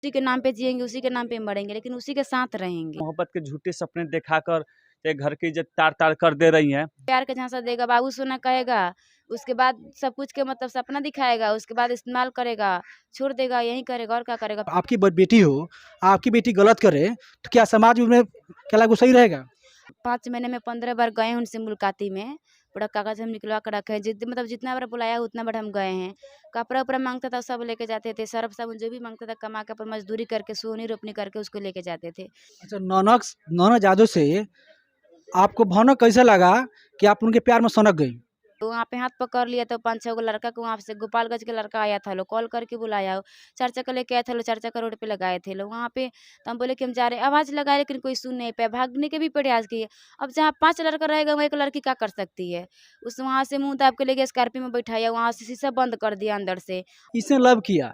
उसी के नाम पे जिएंगे, उसी के नाम पे मरेंगे, लेकिन उसी के साथ रहेंगे। मोहब्बत के झूठे सपने दिखाकर ये घर की इज्जत तार-तार कर दे रही हैं। प्यार का झांसा देगा, बाबू सोना कहेगा, उसके बाद सब कुछ के मतलब सपना दिखाएगा, उसके बाद इस्तेमाल करेगा, छोड़ देगा, यही करेगा और क्या करेगा। आपकी बेटी हो, आपकी बेटी गलत करे तो क्या समाज में क्या लागू सही रहेगा? 5 महीने में 15 बार गए हैं उनसे मुलाकाती में, पूरा कागज हम निकलवा कर रखे हैं। मतलब जितना बार बुलाया उतना बार हम गए हैं। कपड़ा उपड़ा मांगता था सब लेके जाते थे, सर्फ साबुन जो भी मांगता था कमा के अपन मजदूरी करके सोनी रोपनी करके उसको लेके जाते थे। अच्छा, नौना जादू से आपको भनक कैसे लगा कि आप उनके प्यार में सनक गई? तो वहाँ पे हाथ पकड़ लिया तो 5-6 गो लड़का को वहाँ से गोपालगंज के लड़का आया था, लोग कॉल करके बुलाया, 4 चक्का लेके आए थे लोग, 4 चक्का रोड पे लगाए थे लोग वहाँ पे। तो हम बोले कि हम जा रहे हैं, आवाज़ लगाए लेकिन कोई सुन नहीं पाया, भागने के भी प्रयास किए। अब जहाँ 5 लड़का रहेगा वहाँ एक लड़की क्या कर सकती है? उस वहाँ से मुँह दाब के ले गए, स्कॉर्पियो में बैठाया, वहाँ से शीशा बंद कर दिया अंदर से। इसने लव किया,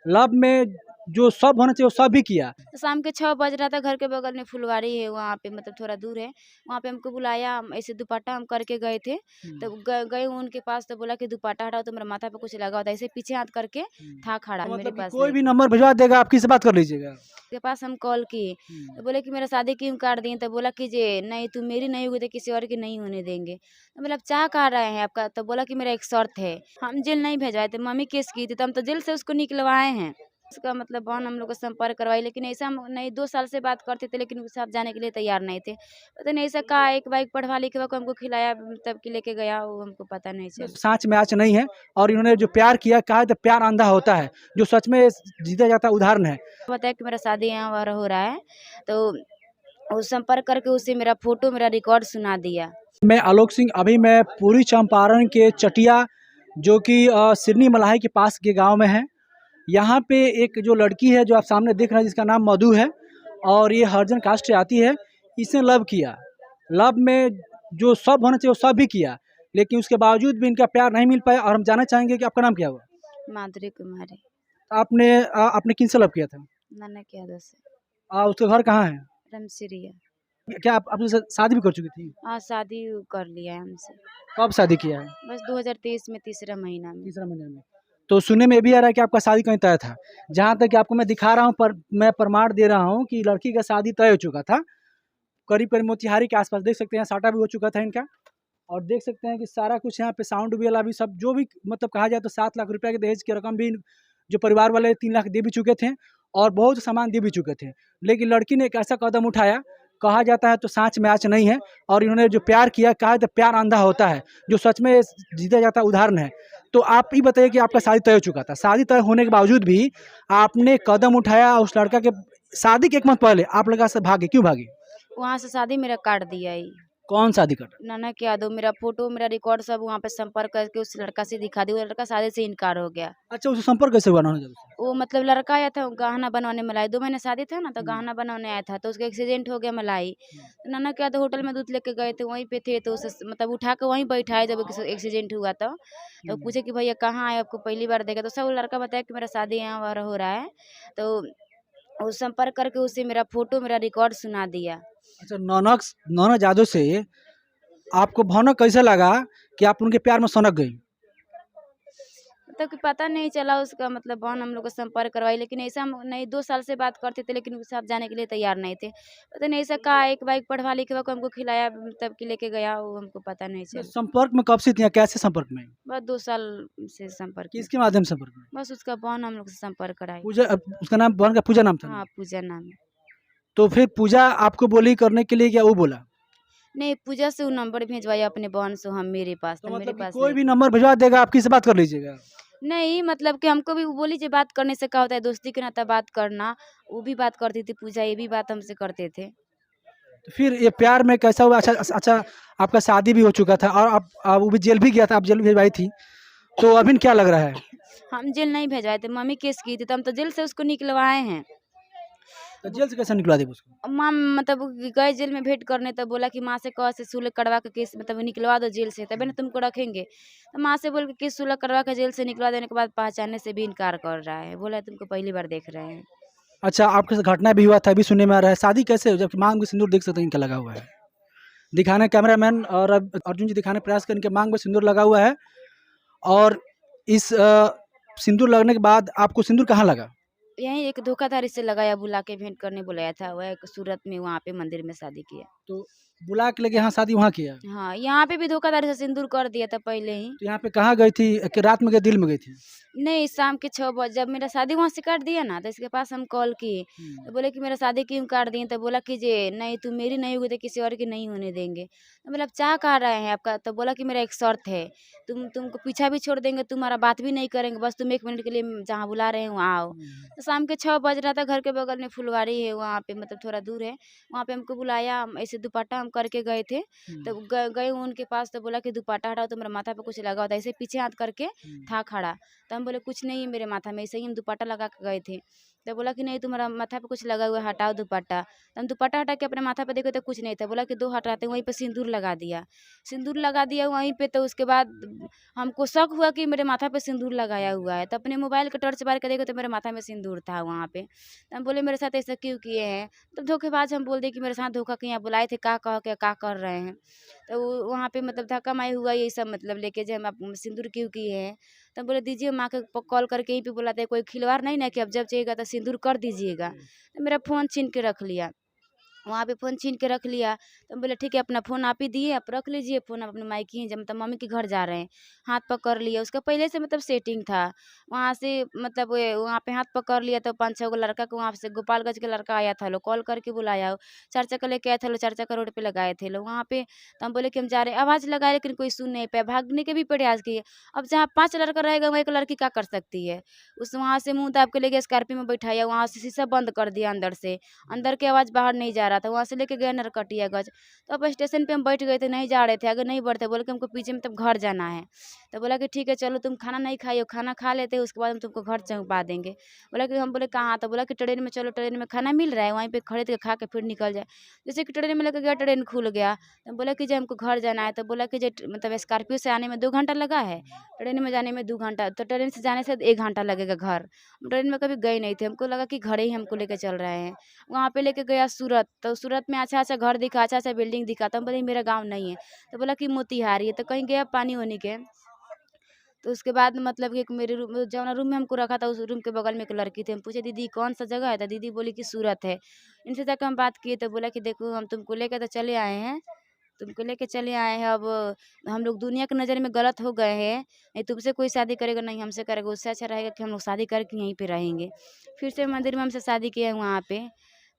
लव में जो सब होना चाहिए वो सब भी किया। तो शाम के 6 बज रहा था, घर के बगल में फुलवारी है वहाँ पे, मतलब थोड़ा दूर है, वहाँ पे हमको बुलाया, ऐसे दुपट्टा हम करके गए थे। तो गए उनके पास तो बोला कि दुपट्टा हटाओ, तो मेरे माथा पे कुछ लगा होता है, ऐसे पीछे हाथ करके था खड़ा तो मेरे मतलब कि पास कोई में। भी नंबर भिजवा देगा, आप किससे बात कर लीजिएगा। के पास हम कॉल किए तो बोले कि मेरा शादी क्यों काट दिए, तो बोला कि जे नहीं तुम मेरी नहीं हुई तो किसी और की नहीं होने देंगे। तो मतलब चाह कहा रहे हैं आपका, तो बोला कि मेरा एक शर्त है, हम जेल नहीं भेजवाए थे, मम्मी केस की थी तो हम तो जेल से उसको निकलवाए हैं। उसका मतलब बहन हम लोग को संपर्क करवाई, लेकिन ऐसा हम नहीं 2 साल से बात करते थे, लेकिन उसके साथ जाने के लिए तैयार नहीं थे। पता नहीं ऐसा कहा, एक बाइक पढ़वा लिखवा को हमको खिलाया तब कि लेके गया, वो हमको पता नहीं चला। सांच में आँच नहीं है और इन्होंने जो प्यार किया, कहा तो प्यार अंधा होता है, जो सच में जीता जाता उदाहरण है। बताया कि मेरा शादी यहाँ वहाँ हो रहा है, तो वो संपर्क करके उसे मेरा फोटो मेरा रिकॉर्ड सुना दिया। मैं आलोक सिंह, अभी मैं पूर्वी चंपारण के चटिया जो कि सिरनी मलाही के पास के गांव में है। यहाँ पे एक जो लड़की है जो आप सामने देख रहे हैं जिसका नाम मधु है और ये हरिजन कास्ट से आती है। इसने लव किया, लव में जो सब होना चाहिए वो सब भी किया, लेकिन उसके बावजूद भी इनका प्यार नहीं मिल पाया। और हम जानना चाहेंगे कि आपका नाम क्या हुआ? माधुरी कुमारी। आपने किनसे लव किया था? नाना के यादव से। उसका घर कहाँ है? रमसिरिया। क्या आप आपने शादी भी कर चुकी थी? हाँ, शादी कर लिया है हमसे। कब शादी किया है? बस 2023 में तीसरा महीना में। तीसरा महीने में। तो सुनने में ये भी आ रहा है कि आपका शादी कहीं तय था। जहाँ तक कि आपको मैं दिखा रहा हूँ, पर मैं प्रमाण दे रहा हूँ कि लड़की का शादी तय हो चुका था। करीब-करीब मोतिहारी के आस-पास देख सकते हैं, साटा भी हो चुका था इनका। और देख सकते हैं कि सारा कुछ यहाँ पे साउंड भी वाला भी सब जो भी मतलब कहा जाए तो 7 लाख रुपए के दहेज की रकम भी जो परिवार वाले 3 लाख दे भी चुके थे और बहुत सामान दे भी चुके थे। लेकिन लड़की ने एक ऐसा कदम उठाया, कहा जाता है तो सांच में आँच नहीं है, और इन्होंने जो प्यार किया, कहा तो प्यार अंधा होता है, जो सच में जीता जाता उदाहरण है। तो आप ही बताइए कि आपका शादी तय हो चुका था। शादी तय होने के बावजूद भी आपने कदम उठाया, उस लड़का के शादी के 1 माह पहले आप लड़का से भागे, क्यों भागे? वहाँ से शादी मेरा काट दिया ही। कौन शादी कर? नाना के यादव, मेरा फोटो मेरा रिकॉर्ड सब वहाँ पे संपर्क करके उस लड़का से दिखा दी, वो लड़का शादी से इनकार हो गया। अच्छा, उससे संपर्क कैसे हुआ नौना जादू से? वो मतलब लड़का आया था गहना बनवाने मलाई, 2 महीने शादी था ना, तो गहना बनवाने आया था, तो उसका एक्सीडेंट हो गया मलाई। तो नाना के यादव होटल में दूध लेके गए थे, वहीं पे थे, तो उसे मतलब उठा के वहीं बैठाए जब एक्सीडेंट हुआ तो पूछे कि भैया कहाँ आए, आपको पहली बार देखा, तो सब वो लड़का बताया कि मेरा शादी यहाँ वहाँ हो रहा है। तो वो संपर्क करके उसे मेरा फोटो मेरा रिकॉर्ड सुना दिया। अच्छा, नौना जादू से आपको भनक कैसे लगा कि आप उनके प्यार में सनक गई? मतलब कि पता नहीं चला उसका, मतलब बहन हम लोग को संपर्क करवाई, लेकिन ऐसा हम नहीं 2 साल से बात करते थे, लेकिन उसके साथ जाने के लिए तैयार नहीं थे। पता नहीं ऐसा कहा, एक बाइक पढ़वा लिखवा को हमको खिलाया तब कि लेके गया, वो हमको पता नहीं तो चला। संपर्क में कब से थी? कैसे संपर्क में? बस 2 साल से संपर्क में। किसके माध्यम से संपर्क में? बस उसका बहन हम लोग से संपर्क कराई। पूजा, उसका नाम, बहन का पूजा नाम था ना? हाँ, पूजा नाम है। तो फिर पूजा आपको बोली करने के लिए, क्या वो बोला? नहीं, पूजा से वो नंबर भेजवाया अपने बहन से, हम मेरे पास तो था, मेरे मतलब कि पास कोई नहीं भी था। नंबर भिजवा देगा, आप किससे बात कर लीजिएगा? नहीं, मतलब कि हमको भी वो बोली जो बात करने से क्या होता है, दोस्ती के नाता बात करना, वो भी बात करती थी पूजा, ये भी बात हमसे करते थे। तो फिर ये प्यार में कैसा हुआ? अच्छा अच्छा, आपका शादी भी हो चुका था और आप वो भी जेल भी गया था, आप जेल भी भिजवाई थी, तो अभी क्या लग रहा है? हम जेल नहीं भेजवाए थे, मम्मी केस की थी, तो हम तो जेल से उसको निकलवाए हैं। तो जेल से कैसे निकलवा देगा उसको? माँ मतलब गए जेल में भेंट करने, तो बोला कि माँ से कह से सुलह करवा के केस मतलब निकलवा दो जेल से, तभी ना तुमको रखेंगे। तो माँ से बोल के केस सुलह करवा के जेल से निकलवा देने के बाद पहचानने से भी इनकार कर रहा है, बोला तुमको पहली बार देख रहे हैं। अच्छा, आपके साथ घटना भी हुआ था, अभी सुनने में आ रहा है। शादी कैसे हो, जब मांग में सिंदूर देख सकते हैं इनका लगा हुआ है? दिखाना, कैमरामैन और अर्जुन जी दिखाने प्रयास करें, इनके मांग में सिंदूर लगा हुआ है। और इस सिंदूर लगने के बाद आपको सिंदूर कहाँ लगा? यहीं एक धोखाधड़ी से लगाया, बुला के भेंट करने बुलाया था, वह एक सूरत में वहाँ पे मंदिर में शादी किया। तो बुला के लेके यहाँ शादी वहाँ किया? हाँ, यहाँ पे भी धोखाधड़ी से सिंदूर कर दिया था पहले ही। तो यहाँ पे कहाँ गई थी? कि रात में गई, दिन में गई थी? नहीं, शाम के 6 बजे जब मेरा शादी वहाँ से काट दिया ना, तो इसके पास हम कॉल किए, तो बोले कि मेरा शादी क्यों काट दिए? तो बोला कि जे नहीं तुम मेरी नहीं होगी तो किसी और की नहीं होने देंगे। तो मतलब चाह कहाँ रहे हैं आपका? तो बोला कि मेरा एक शर्त है, तुमको पीछा भी छोड़ देंगे, तुम्हारा बात भी नहीं करेंगे, बस तुम 1 मिनट के लिए जहाँ बुला रहे हैं वहाँ आओ। तो शाम के 6 बज रहा था, घर के बगल में फुलवारी है वहाँ पे, मतलब थोड़ा दूर है, वहाँ पे हमको बुलाया, ऐसे दुपट्टा हम करके गए थे। तो गए उनके पास, तो बोला कि दुपट्टा हटाओ, तुम्हारा माथा पे कुछ लगा होता है, ऐसे पीछे हाथ करके था खड़ा। तो हम बोले कुछ नहीं है मेरे माथा में, ऐसे ही हम दुपट्टा लगा के गए थे। तो बोला कि नहीं तुम्हारा माथा पे कुछ लगा हुआ है, हटाओ दुपट्टा। तो हम दुपट्टा हटा के अपने माथा पे देखो तो कुछ नहीं था। बोला कि 2 हटाते, वहीं पे सिंदूर लगा दिया, सिंदूर लगा दिया वहीं पे। तो उसके बाद हमको शक हुआ कि मेरे माथा पे सिंदूर लगाया हुआ है, तो अपने मोबाइल का टॉर्च मार के देखो तो मेरे माथा में सिंदूर था वहाँ पे। तो हम बोले मेरे साथ ऐसा क्यों किए हैं? तो धोखेबाज हम बोल दिए कि मेरे साथ धोखा किए, यहाँ बुलाए थे, का कह के का कर रहे हैं। तो वहाँ पे मतलब धक्का माई हुआ, ये सब मतलब लेके जो हम आप सिंदूर क्यों किए हैं? तो बोले दीजिए, माँ के कॉल करके यहीं पे बुलाते हैं, कोई खिलवाड़ नहीं ना कि अब जब चाहिएगा तो सिंदूर कर दीजिएगा। तो मेरा फ़ोन छीन के रख लिया, वहाँ पे फ़ोन छीन के रख लिया। तो हम बोले ठीक है, अपना फ़ोन आप ही दिए, आप रख लीजिए फ़ोन, आप अपने मायके जब मतलब मम्मी के घर जा रहे हैं। हाथ पकड़ लिया, उसका पहले से मतलब सेटिंग था वहाँ से, मतलब वहाँ पे हाथ पकड़ लिया। तो 5-6 गो लड़का को वहाँ से, गोपालगंज के लड़का आया था, लोग कॉल करके बुलाया, 4 चक्का लेके आए थे लोग, 4 चक्का रोड पे लगाए थे लोग वहाँ पे। तो हम बोले कि हम जा रहे हैं, आवाज़ लगाए लेकिन कोई सुन नहीं पाया, भागने के भी प्रयास किए। अब जहाँ 5 लड़का रहेगा वहाँ एक लड़की क्या कर सकती है? उस वहाँ से मुँह दाब के लेके स्कॉर्पियो में बैठाया, वहाँ से शीशा बंद कर दिया अंदर से, अंदर की आवाज़ बाहर नहीं जा रहा था। वहाँ से लेके गए नरकटियागंज। तो अब स्टेशन पे हम बैठ गए थे, नहीं जा रहे थे, आगे नहीं बढ़ते, बोले कि हमको पीछे मतलब घर जाना है। तो बोला कि ठीक है चलो, तुम खाना नहीं खाई हो, खाना खा लेते हो, उसके बाद हम तुमको घर पहुँचा देंगे। बोला कि हम बोले कहाँ? तो बोला कि ट्रेन में चलो, ट्रेन में खाना मिल रहा है, वहीं पे खरीद के खा के फिर निकल जाए। जैसे कि ट्रेन में लेकर गया, ट्रेन खुल गया। तो बोला कि जो हमको घर जाना है, तो बोला कि जो मतलब स्कॉर्पियो से आने में 2 घंटा लगा है, ट्रेन में जाने में 2 घंटा, तो ट्रेन से जाने से 1 घंटा लगेगा घर। हम ट्रेन में कभी गए नहीं थे, हमको लगा कि घर ही हमको लेके चल रहे हैं। वहाँ पे लेके गया सूरत, तो सूरत में अच्छा-अच्छा घर दिखा, अच्छा-अच्छा बिल्डिंग दिखा। तो हम बोले मेरा गाँव नहीं है, तो बोला कि मोतिहारी है। तो कहीं गया पानी वानी के। तो उसके बाद मतलब कि एक मेरे रूम, जौना रूम में हमको रखा था, उस रूम के बगल में एक लड़की थी। हम पूछे दीदी कौन सा जगह है? तो दीदी बोली कि सूरत है। इनसे जाकर हम बात किए, तो बोला कि देखो हम तुमको लेकर तो चले आए हैं, तुमको लेके चले आए हैं, अब हम लोग दुनिया की नज़र में गलत हो गए हैं, नहीं तुमसे कोई शादी करेगा नहीं हमसे करेगा, उससे अच्छा रहेगा कि हम लोग शादी करके यहीं पे रहेंगे। फिर से मंदिर में हमसे शादी किए वहाँ पे।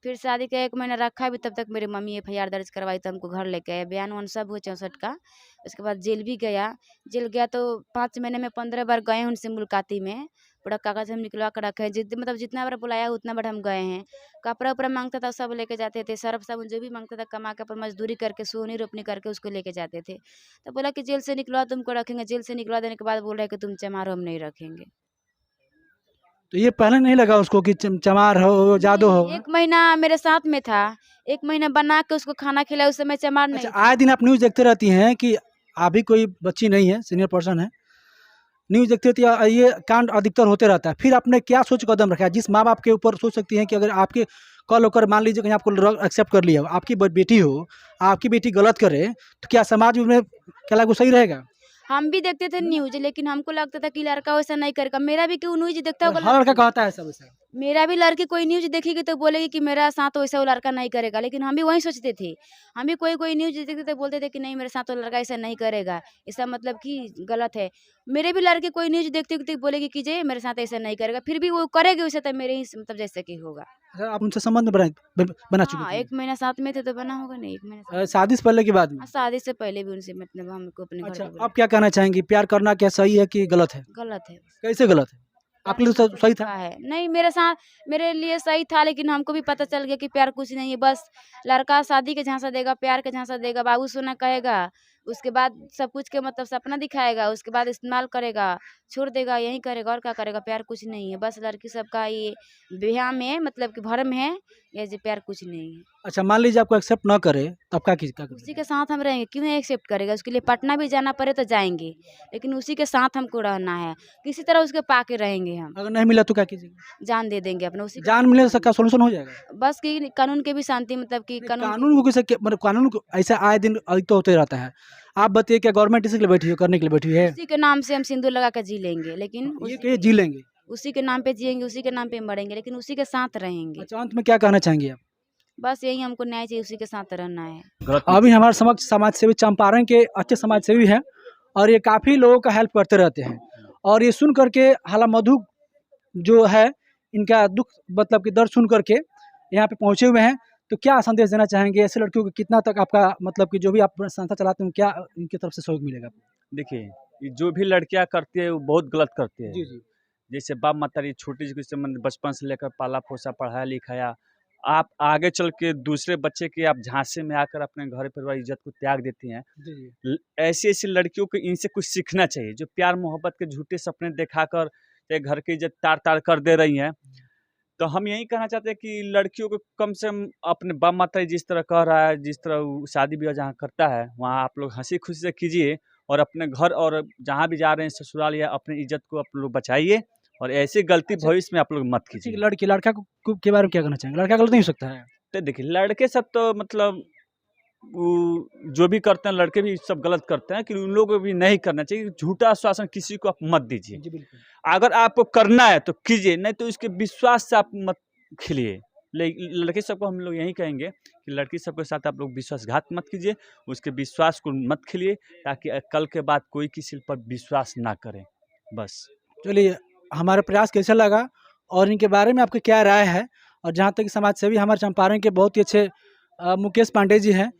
फिर शादी का 1 महीना रखा भी, तब तक मेरी मम्मी एफआईआर दर्ज करवाई, तो हमको घर लेके आए, बयान वान सब हुआ 64 का। उसके बाद जेल भी गया, जेल गया तो 5 महीने में 15 बार गए हैं उनसे मुलाकाती में, पूरा कागज़ हम निकलवा कर रखे हैं, मतलब जितना बार बुलाया उतना बार हम गए हैं। कपड़ा उपड़ा मांगता था सब लेके जाते थे, सर्फ साबुन जो भी मांगता था कमा के, पर मजदूरी करके सोनी रोपनी करके उसको लेके जाते थे। तो बोला कि जेल से निकलवा तुमको रखेंगे, जेल से निकलवा देने के बाद बोल रहे कि तुम चमारो, हम नहीं रखेंगे। तो ये पहले नहीं लगा उसको कि चमार हो, जादू हो? नहीं, 1 महीना मेरे साथ में था, 1 महीना बना के उसको खाना खिलाया, उस समय चमार नहीं अच्छा, थी। आए दिन आप न्यूज़ देखते रहती हैं कि अभी कोई बच्ची नहीं है, सीनियर पर्सन है, न्यूज़ देखती रहती है, ये कांड अधिकतर होते रहता है। फिर आपने क्या सोच कदम रखा है? जिस माँ बाप के ऊपर सोच सकती हैं कि अगर आपके कल होकर मान लीजिए कहीं आपको एक्सेप्ट कर लिया हो, आपकी बेटी हो, आपकी बेटी गलत करे, तो क्या समाज में क्या लागू सही रहेगा? हम भी देखते थे न्यूज़, लेकिन हमको लगता था कि लड़का वैसा नहीं करेगा। मेरा भी क्यों न्यूज़ देखता होगा हर लड़का लड़की? कहता है सब ऐसा। मेरा भी लड़की कोई न्यूज़ देखेगी तो बोलेगी कि मेरा साथ वैसा वो लड़का नहीं करेगा, लेकिन हम भी वही सोचते थे। हम भी कोई न्यूज़ देखते थे, बोलते थे कि नहीं मेरे साथ वो लड़का ऐसा नहीं करेगा, इसका मतलब कि गलत है। मेरे भी लड़के कोई न्यूज़ देखते बोलेगी कि जे मेरे साथ ऐसा नहीं करेगा, फिर भी वो करेगी वैसे, तो मेरे ही मतलब जैसे कि होगा। अच्छा, आप उनसे संबंध बना चुकी हाँ, थी? 1 महीना साथ में थे तो बना होगा, नहीं 1 महीना साथ। शादी से पहले की बात में? हाँ, शादी से पहले भी उनसे मतलब हमको अपने घर अच्छा, पे बुलाया। आप क्या कहना चाहेंगी? प्यार करना क्या सही है कि गलत है? गलत है। कैसे गलत है? आपके लिए तो सही था? धोखा है। नहीं, मेरे लिए सही था, लेकिन हमको भी पता चल गया कि प्यार कुछ नहीं है, बस लड़का शादी के झांसा देगा, प्यार के झांसा देगा, बाबू सोना कहेगा, उसके बाद सब कुछ के मतलब सपना दिखाएगा, उसके बाद इस्तेमाल करेगा, छोड़ देगा, यही करेगा और क्या करेगा। प्यार कुछ नहीं है, बस लड़की सबका ये वहम है, मतलब कि भ्रम है, ये जो प्यार कुछ नहीं है। अच्छा, मान लीजिए आपको एक्सेप्ट ना करे, तो आप क्या उसी करेंगे? के साथ हम रहेंगे, क्यों नहीं एक्सेप्ट करेगा? उसके लिए पटना भी जाना पड़े तो जाएँगे, लेकिन उसी के साथ हमको रहना है, किसी तरह उसके पाके रहेंगे हम। अगर नहीं मिला तो क्या कीजिएगा? जान दे देंगे अपना, उसी जान मिले तो सबका सॉल्यूशन हो जाएगा? बस कि कानून के भी शांति, मतलब कि नहीं, कानून कानून को कैसे मतलब कानून को ऐसा आए दिन अधिक तो होते रहता है। आप बताइए क्या गवर्नमेंट इसी के लिए बैठी है, करने के लिए बैठी है? उसी के नाम से हम सिंदूर लगा कर जी लेंगे, लेकिन ये उसी कहिए जी लेंगे। उसी के नाम पे जिएंगे, उसी के नाम पे मरेंगे, लेकिन उसी के साथ रहेंगे। अच्छा, अंत में क्या कहना चाहेंगे आप? बस यही हमको न्याय चाहिए, उसी के साथ रहना है। गलत अभी हमारे समक्ष समाज सेवी चंपारण के अच्छे समाज सेवी हैं और ये काफ़ी लोगों का हेल्प करते रहते हैं और ये सुन करके हाला मधु जो है इनका दुख मतलब कि दर्द सुन करके यहाँ पे पहुँचे हुए हैं। तो क्या संदेश देना चाहेंगे ऐसे लड़कियों को? कितना तक आपका मतलब कि जो भी आप संस्था चलाते हैं क्या इनकी तरफ से सहयोग मिलेगा? देखिए, ये जो भी लड़कियां करती है वो बहुत गलत करती है। जी जी जैसे बाप मातारी छोटी सी से मतलब बचपन से लेकर पाला पोसा पढ़ाया लिखाया, आप आगे चल के दूसरे बच्चे के आप झांसे में आकर अपने घर परिवार इज्जत को त्याग देती हैं। जी जी ऐसी ऐसी लड़कियों को इनसे कुछ सीखना चाहिए जो प्यार मोहब्बत के झूठे सपने दिखाकर एक घर की इज्जत तार तार कर दे रही हैं। तो हम यही कहना चाहते हैं कि लड़कियों को कम से कम अपने बाप माता जिस तरह कह रहा है, जिस तरह वो शादी ब्याह जहाँ करता है वहाँ आप लोग हंसी खुशी से कीजिए और अपने घर और जहाँ भी जा रहे हैं ससुराल या अपनी इज्जत को आप लोग बचाइए और ऐसी गलती अच्छा। भविष्य में आप लोग मत ठीक कीजिए। है, लड़की लड़का के बारे में क्या कहना चाहेंगे? लड़का गलत नहीं हो सकता है? तो देखिए, लड़के सब तो मतलब वो जो भी करते हैं लड़के भी सब गलत करते हैं कि उन लोगों को भी नहीं करना चाहिए। झूठा आश्वासन किसी को आप मत दीजिए। जी बिल्कुल। अगर आपको करना है तो कीजिए, नहीं तो इसके विश्वास से आप मत खिलिए। लड़के सबको हम लोग यही कहेंगे कि लड़की सबके साथ आप लोग विश्वासघात मत कीजिए, उसके विश्वास को मत खिलिए ताकि कल के बाद कोई किसी पर विश्वास ना करे। बस। चलिए, हमारा प्रयास कैसा लगा और इनके बारे में आपकी क्या राय है? और जहाँ तक समाज सेवी हमारे चंपारण के बहुत ही अच्छे मुकेश पांडे जी हैं,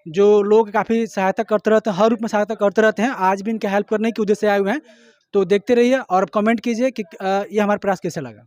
जो लोगों की काफ़ी सहायता करते रहते हैं, हर रूप में सहायता करते रहते हैं। आज भी इनके हेल्प करने की उद्देश्य से आए हुए हैं। तो देखते रहिए और कमेंट कीजिए कि ये हमारा प्रयास कैसा लगा।